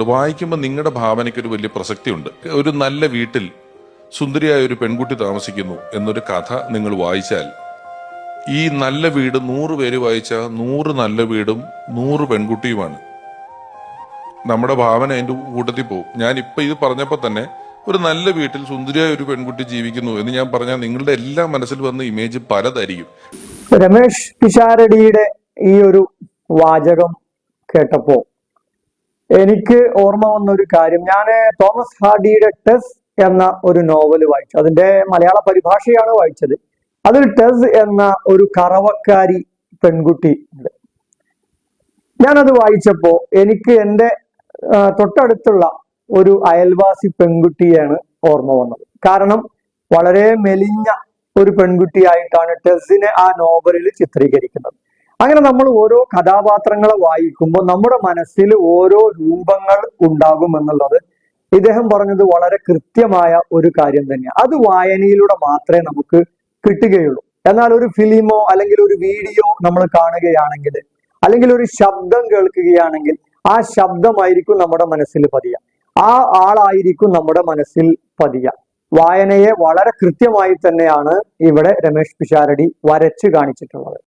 വായിക്കുമ്പോൾ നിങ്ങളുടെ ഭാവനയ്ക്ക് ഒരു വലിയ പ്രസക്തിയുണ്ട്. ഒരു നല്ല വീട്ടിൽ സുന്ദരിയായ ഒരു പെൺകുട്ടി താമസിക്കുന്നു എന്നൊരു കഥ നിങ്ങൾ വായിച്ചാൽ, ഈ നല്ല വീട് 100 പേര് വായിച്ച 100 നല്ല വീടും 100 പെൺകുട്ടിയുമാണ്. നമ്മുടെ ഭാവന അതിന്റെ കൂട്ടത്തിൽ പോകും. ഞാൻ ഇപ്പൊ ഇത് പറഞ്ഞപ്പോ തന്നെ ഒരു നല്ല വീട്ടിൽ സുന്ദരിയായ ഒരു പെൺകുട്ടി ജീവിക്കുന്നു എന്ന് ഞാൻ പറഞ്ഞാൽ നിങ്ങളുടെ എല്ലാ മനസ്സിൽ വന്ന ഇമേജ് പലതായിരിക്കും. രമേഷ് പിഷാരടിയുടെ ഈ ഒരു വാചകം കേട്ടപ്പോ എനിക്ക് ഓർമ്മ വന്ന ഒരു കാര്യം, ഞാൻ തോമസ് ഹാർഡിയുടെ ടെസ് എന്ന ഒരു നോവല് വായിച്ചു. അതിന്റെ മലയാള പരിഭാഷയാണ് വായിച്ചത്. അതിൽ ടെസ് എന്ന ഒരു കറവക്കാരി പെൺകുട്ടി ഉണ്ട്. ഞാനത് വായിച്ചപ്പോ എനിക്ക് എൻ്റെ തൊട്ടടുത്തുള്ള ഒരു അയൽവാസി പെൺകുട്ടിയാണ് ഓർമ്മ വന്നത്. കാരണം വളരെ മെലിഞ്ഞ ഒരു പെൺകുട്ടിയായിട്ടാണ് ടെസ്സിനെ ആ നോവലിൽ ചിത്രീകരിക്കുന്നത്. അങ്ങനെ നമ്മൾ ഓരോ കഥാപാത്രങ്ങളെ വായിക്കുമ്പോൾ നമ്മുടെ മനസ്സിൽ ഓരോ രൂപങ്ങൾ ഉണ്ടാകും എന്നുള്ളത് ഇദ്ദേഹം പറഞ്ഞത് വളരെ കൃത്യമായ ഒരു കാര്യം തന്നെയാണ്. അത് വായനയിലൂടെ മാത്രമേ നമുക്ക് കിട്ടുകയുള്ളൂ. എന്നാൽ ഒരു ഫിലിമോ അല്ലെങ്കിൽ ഒരു വീഡിയോ നമ്മൾ കാണുകയാണെങ്കിൽ, അല്ലെങ്കിൽ ഒരു ശബ്ദം കേൾക്കുകയാണെങ്കിൽ, ആ ശബ്ദമായിരിക്കും നമ്മുടെ മനസ്സിൽ പതിയുക, ആ ആളായിരിക്കും നമ്മുടെ മനസ്സിൽ പതിയുക. വായനയെ വളരെ കൃത്യമായി തന്നെയാണ് ഇവിടെ രമേഷ് പിഷാരടി വരച്ച് കാണിച്ചിട്ടുള്ളത്.